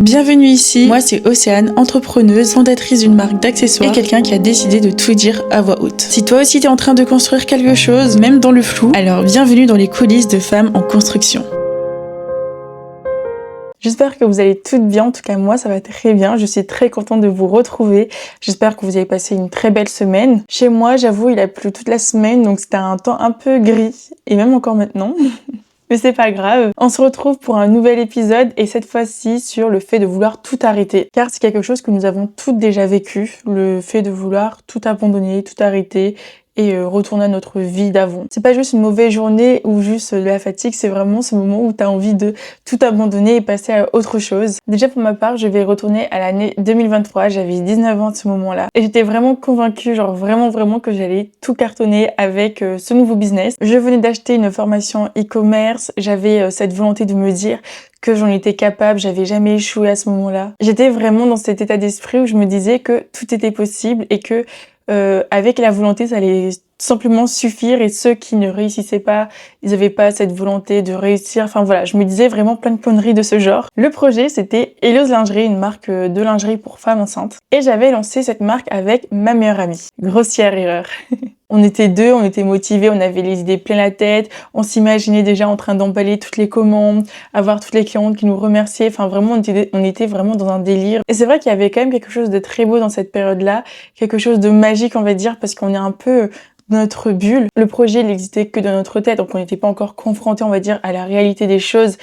Bienvenue ici, moi c'est Océane, entrepreneuse, fondatrice d'une marque d'accessoires et quelqu'un qui a décidé de tout dire à voix haute. Si toi aussi t'es en train de construire quelque chose, même dans le flou, alors bienvenue dans les coulisses de femmes en construction. J'espère que vous allez toutes bien, en tout cas moi ça va très bien, je suis très contente de vous retrouver, j'espère que vous avez passé une très belle semaine. Chez moi j'avoue il a plu toute la semaine donc c'était un temps un peu gris, et même encore maintenant. Mais c'est pas grave. On se retrouve pour un nouvel épisode et cette fois-ci sur le fait de vouloir tout arrêter. Car c'est quelque chose que nous avons toutes déjà vécu, le fait de vouloir tout abandonner, tout arrêter et retourner à notre vie d'avant. C'est pas juste une mauvaise journée ou juste de la fatigue, c'est vraiment ce moment où t'as envie de tout abandonner et passer à autre chose. Déjà pour ma part, je vais retourner à l'année 2023, j'avais 19 ans à ce moment-là et j'étais vraiment convaincue, genre vraiment que j'allais tout cartonner avec ce nouveau business. Je venais d'acheter une formation e-commerce, j'avais cette volonté de me dire que j'en étais capable, j'avais jamais échoué à ce moment-là. J'étais vraiment dans cet état d'esprit où je me disais que tout était possible et que avec la volonté, ça allait simplement suffire, et ceux qui ne réussissaient pas, ils avaient pas cette volonté de réussir. Enfin voilà, je me disais vraiment plein de conneries de ce genre. Le projet, c'était Elose Lingerie, une marque de lingerie pour femmes enceintes. Et j'avais lancé cette marque avec ma meilleure amie. Grossière erreur. On était deux, on était motivés, on avait les idées plein la tête, on s'imaginait déjà en train d'emballer toutes les commandes, avoir toutes les clientes qui nous remerciaient, enfin vraiment on était vraiment dans un délire. Et c'est vrai qu'il y avait quand même quelque chose de très beau dans cette période-là, quelque chose de magique on va dire, parce qu'on est un peu dans notre bulle. Le projet il n'existait que dans notre tête, donc on n'était pas encore confronté on va dire à la réalité des choses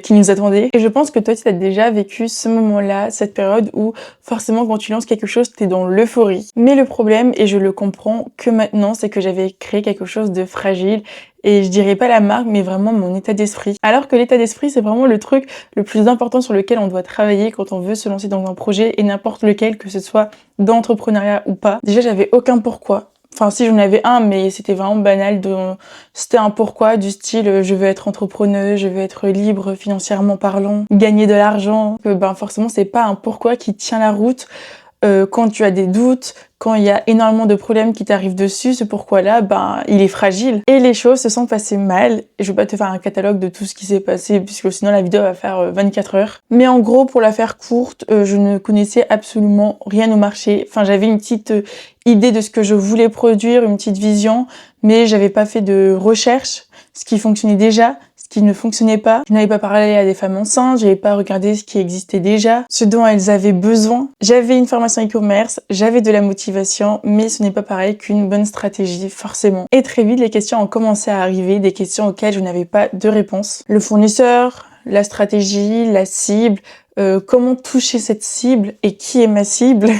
qui nous attendaient. Et je pense que toi tu as déjà vécu ce moment-là, cette période où forcément quand tu lances quelque chose t'es dans l'euphorie. Mais le problème, et je le comprends que maintenant, c'est que j'avais créé quelque chose de fragile, et je dirais pas la marque mais vraiment mon état d'esprit. Alors que l'état d'esprit c'est vraiment le truc le plus important sur lequel on doit travailler quand on veut se lancer dans un projet, et n'importe lequel, que ce soit d'entrepreneuriat ou pas. Déjà j'avais aucun pourquoi. Enfin si j'en avais un, mais c'était vraiment banal, c'était un pourquoi du style je veux être entrepreneuse, je veux être libre financièrement parlant, gagner de l'argent. Ben forcément c'est pas un pourquoi qui tient la route quand tu as des doutes, quand il y a énormément de problèmes qui t'arrivent dessus. Ce pourquoi-là, ben il est fragile. Et les choses se sont passées mal. Et je vais pas te faire un catalogue de tout ce qui s'est passé puisque sinon la vidéo va faire 24 heures. Mais en gros, pour la faire courte, je ne connaissais absolument rien au marché. Enfin j'avais une petite idée de ce que je voulais produire, une petite vision, mais j'avais pas fait de recherche, ce qui fonctionnait déjà, ce qui ne fonctionnait pas. Je n'avais pas parlé à des femmes enceintes, j'avais pas regardé ce qui existait déjà, ce dont elles avaient besoin. J'avais une formation e-commerce, j'avais de la motivation, mais ce n'est pas pareil qu'une bonne stratégie, forcément. Et très vite, les questions ont commencé à arriver, des questions auxquelles je n'avais pas de réponse. Le fournisseur, la stratégie, la cible, comment toucher cette cible et qui est ma cible.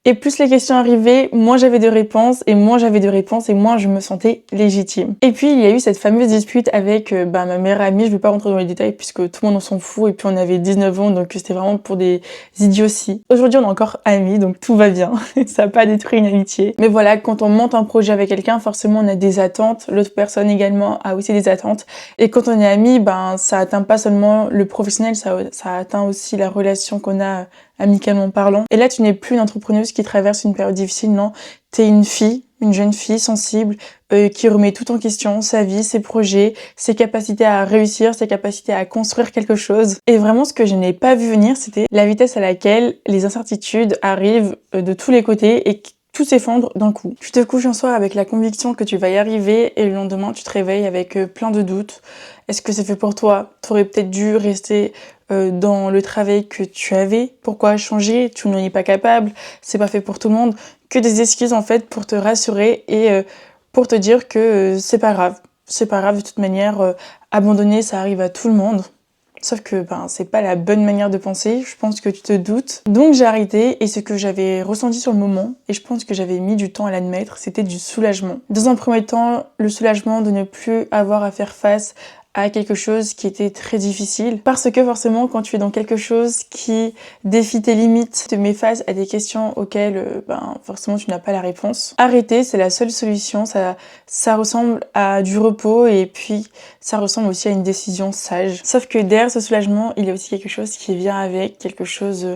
Et plus les questions arrivaient, moins j'avais de réponses, et moins j'avais de réponses, et moins je me sentais légitime. Et puis il y a eu cette fameuse dispute avec ma meilleure amie, je vais pas rentrer dans les détails puisque tout le monde en s'en fout, et puis on avait 19 ans donc c'était vraiment pour des idioties. Aujourd'hui on est encore amis donc tout va bien, ça a pas détruit une amitié. Mais voilà, quand on monte un projet avec quelqu'un, forcément on a des attentes, l'autre personne également a aussi des attentes, et quand on est amis, ben ça atteint pas seulement le professionnel, ça atteint aussi la relation qu'on a amicalement parlant. Et là, tu n'es plus une entrepreneuse qui traverse une période difficile, non. T'es une fille, une jeune fille sensible, qui remet tout en question, sa vie, ses projets, ses capacités à réussir, ses capacités à construire quelque chose. Et vraiment, ce que je n'ai pas vu venir, c'était la vitesse à laquelle les incertitudes arrivent de tous les côtés et tout s'effondre d'un coup. Tu te couches un soir avec la conviction que tu vas y arriver, et le lendemain, tu te réveilles avec plein de doutes. Est-ce que c'est fait pour toi? T'aurais peut-être dû rester dans le travail que tu avais. Pourquoi changer? Tu n'en es pas capable. C'est pas fait pour tout le monde. Que des excuses en fait pour te rassurer et pour te dire que c'est pas grave. C'est pas grave de toute manière. Abandonner, ça arrive à tout le monde. Sauf que c'est pas la bonne manière de penser, je pense que tu te doutes. Donc j'ai arrêté, et ce que j'avais ressenti sur le moment, et je pense que j'avais mis du temps à l'admettre, c'était du soulagement. Dans un premier temps, le soulagement de ne plus avoir à faire face à quelque chose qui était très difficile, parce que forcément quand tu es dans quelque chose qui défie tes limites, te met face à des questions auxquelles forcément tu n'as pas la réponse. Arrêter, c'est la seule solution, ça ressemble à du repos, et puis ça ressemble aussi à une décision sage. Sauf que derrière ce soulagement, il y a aussi quelque chose qui vient avec, quelque chose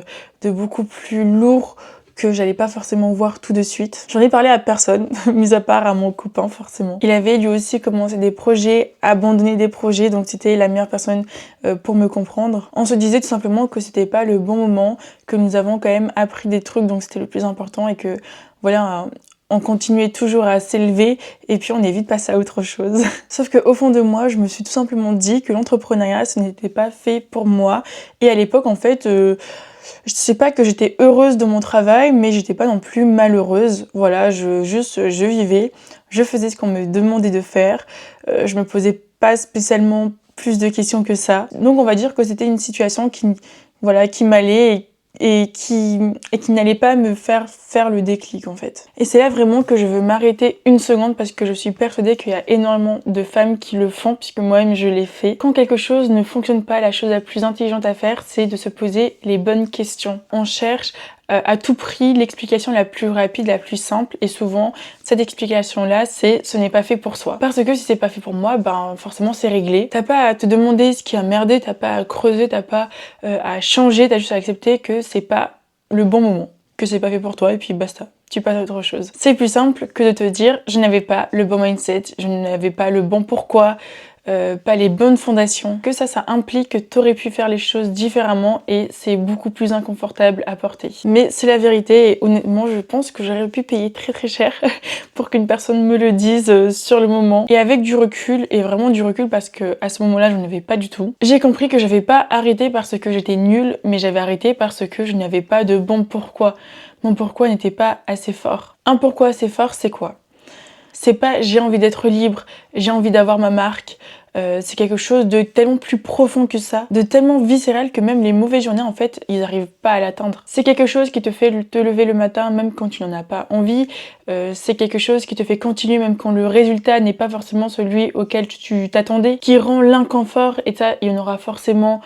de beaucoup plus lourd que j'allais pas forcément voir tout de suite. J'en ai parlé à personne, mis à part à mon copain forcément. Il avait lui aussi commencé des projets, abandonné des projets, donc c'était la meilleure personne pour me comprendre. On se disait tout simplement que c'était pas le bon moment, que nous avons quand même appris des trucs, donc c'était le plus important et que voilà, on continuait toujours à s'élever et puis on est vite passé à autre chose. Sauf que au fond de moi, je me suis tout simplement dit que l'entrepreneuriat, ce n'était pas fait pour moi. Et à l'époque, en fait, je sais pas que j'étais heureuse de mon travail, mais j'étais pas non plus malheureuse. Voilà, je vivais, je faisais ce qu'on me demandait de faire. Je me posais pas spécialement plus de questions que ça. Donc on va dire que c'était une situation qui m'allait et qui n'allait pas me faire le déclic en fait. Et c'est là vraiment que je veux m'arrêter une seconde parce que je suis persuadée qu'il y a énormément de femmes qui le font puisque moi-même je l'ai fait. Quand quelque chose ne fonctionne pas, la chose la plus intelligente à faire, c'est de se poser les bonnes questions. On cherche à tout prix l'explication la plus rapide, la plus simple et souvent cette explication là c'est ce n'est pas fait pour soi. Parce que si c'est pas fait pour moi, ben forcément c'est réglé. T'as pas à te demander ce qui a merdé, t'as pas à creuser, t'as pas à changer, t'as juste à accepter que c'est pas le bon moment, que c'est pas fait pour toi et puis basta. Tu passes à autre chose. C'est plus simple que de te dire je n'avais pas le bon mindset, je n'avais pas le bon pourquoi, pas les bonnes fondations, que ça implique que t'aurais pu faire les choses différemment et c'est beaucoup plus inconfortable à porter. Mais c'est la vérité et honnêtement je pense que j'aurais pu payer très très cher pour qu'une personne me le dise sur le moment. Et avec du recul, et vraiment du recul parce que à ce moment-là j'en avais pas du tout, j'ai compris que j'avais pas arrêté parce que j'étais nulle, mais j'avais arrêté parce que je n'avais pas de bon pourquoi. Mon pourquoi n'était pas assez fort. Un pourquoi assez fort, c'est quoi ? C'est pas j'ai envie d'être libre, j'ai envie d'avoir ma marque. C'est quelque chose de tellement plus profond que ça, de tellement viscéral que même les mauvaises journées en fait, ils n'arrivent pas à l'atteindre. C'est quelque chose qui te fait te lever le matin même quand tu n'en as pas envie. C'est quelque chose qui te fait continuer même quand le résultat n'est pas forcément celui auquel tu t'attendais, qui rend l'inconfort et ça, il y en aura forcément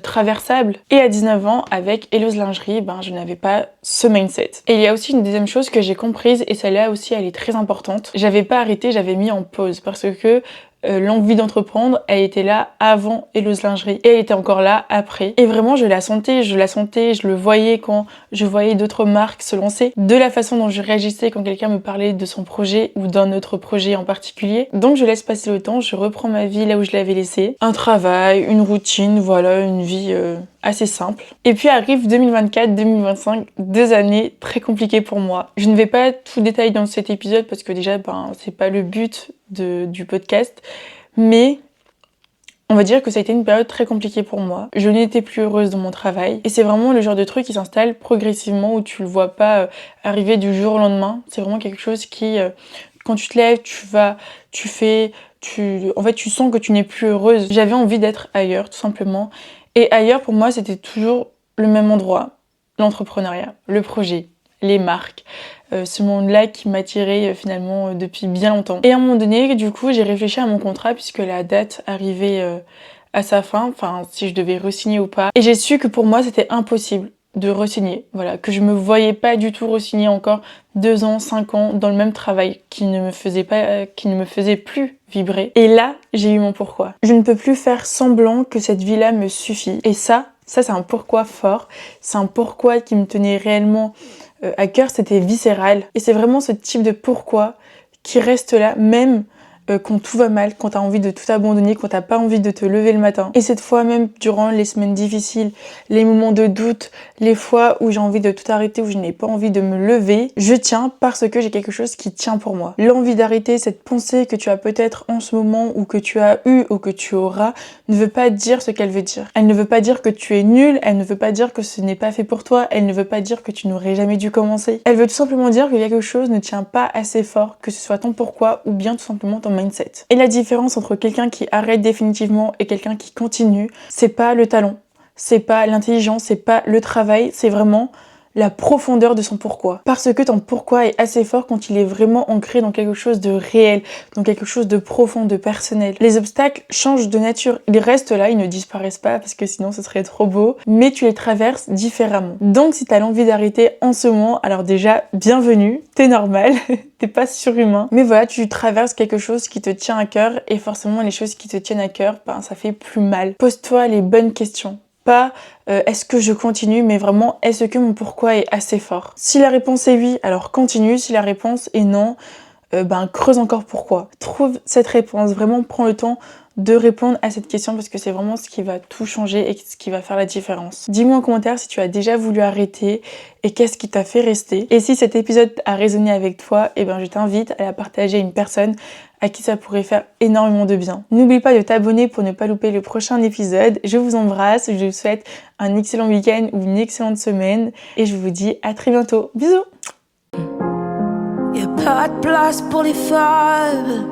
traversable. Et à 19 ans, avec Hello's Lingerie, je n'avais pas ce mindset. Et il y a aussi une deuxième chose que j'ai comprise, et celle-là aussi, elle est très importante. J'avais pas arrêté, j'avais mis en pause, parce que l'envie d'entreprendre, elle était là avant Hello's Lingerie, et elle était encore là après. Et vraiment, je la sentais, je le voyais quand je voyais d'autres marques se lancer, de la façon dont je réagissais quand quelqu'un me parlait de son projet, ou d'un autre projet en particulier. Donc je laisse passer le temps, je reprends ma vie là où je l'avais laissée. Un travail, une routine, voilà, une vie assez simple. Et puis arrive 2024-2025, 2 années très compliquées pour moi. Je ne vais pas tout détailler dans cet épisode parce que déjà, c'est pas le but du podcast, mais on va dire que ça a été une période très compliquée pour moi. Je n'étais plus heureuse dans mon travail et c'est vraiment le genre de truc qui s'installe progressivement où tu le vois pas arriver du jour au lendemain. C'est vraiment quelque chose qui, quand tu te lèves, en fait, tu sens que tu n'es plus heureuse. J'avais envie d'être ailleurs, tout simplement. Et ailleurs, pour moi, c'était toujours le même endroit. L'entrepreneuriat, le projet, les marques. Ce monde-là qui m'attirait finalement depuis bien longtemps. Et à un moment donné, du coup, j'ai réfléchi à mon contrat puisque la date arrivait à sa fin, enfin, si je devais re-signer ou pas. Et j'ai su que pour moi, c'était impossible de re-signer. Voilà, que je me voyais pas du tout re-signer encore 2 ans, 5 ans dans le même travail qui ne me faisait plus vibrer. Et là, j'ai eu mon pourquoi. Je ne peux plus faire semblant que cette vie-là me suffit. Et ça c'est un pourquoi fort. C'est un pourquoi qui me tenait réellement à cœur, c'était viscéral. Et c'est vraiment ce type de pourquoi qui reste là, même quand tout va mal, quand t'as envie de tout abandonner, quand t'as pas envie de te lever le matin. Et cette fois même, durant les semaines difficiles, les moments de doute, les fois où j'ai envie de tout arrêter, où je n'ai pas envie de me lever, je tiens parce que j'ai quelque chose qui tient pour moi. L'envie d'arrêter, cette pensée que tu as peut-être en ce moment, ou que tu as eu, ou que tu auras, ne veut pas dire ce qu'elle veut dire. Elle ne veut pas dire que tu es nul, elle ne veut pas dire que ce n'est pas fait pour toi, elle ne veut pas dire que tu n'aurais jamais dû commencer. Elle veut tout simplement dire que quelque chose ne tient pas assez fort, que ce soit ton pourquoi, ou bien tout simplement ton mindset. Et la différence entre quelqu'un qui arrête définitivement et quelqu'un qui continue, c'est pas le talent, c'est pas l'intelligence, c'est pas le travail, c'est vraiment la profondeur de son pourquoi. Parce que ton pourquoi est assez fort quand il est vraiment ancré dans quelque chose de réel, dans quelque chose de profond, de personnel. Les obstacles changent de nature, ils restent là, ils ne disparaissent pas parce que sinon ce serait trop beau, mais tu les traverses différemment. Donc si t'as l'envie d'arrêter en ce moment, alors déjà, bienvenue, t'es normal, t'es pas surhumain, mais voilà, tu traverses quelque chose qui te tient à cœur et forcément les choses qui te tiennent à cœur, ça fait plus mal. Pose-toi les bonnes questions. pas est-ce que je continue, mais vraiment est-ce que mon pourquoi est assez fort. Si la réponse est oui, alors continue. Si la réponse est non, creuse encore pourquoi. Trouve cette réponse, vraiment prends le temps de répondre à cette question parce que c'est vraiment ce qui va tout changer et ce qui va faire la différence. Dis-moi en commentaire si tu as déjà voulu arrêter et qu'est-ce qui t'a fait rester. Et si cet épisode a résonné avec toi, je t'invite à la partager à une personne à qui ça pourrait faire énormément de bien. N'oublie pas de t'abonner pour ne pas louper le prochain épisode. Je vous embrasse, je vous souhaite un excellent week-end ou une excellente semaine et je vous dis à très bientôt. Bisous! Y'a pas de place pour les fables.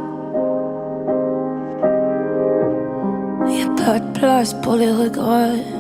Y'a pas de place pour les regrets.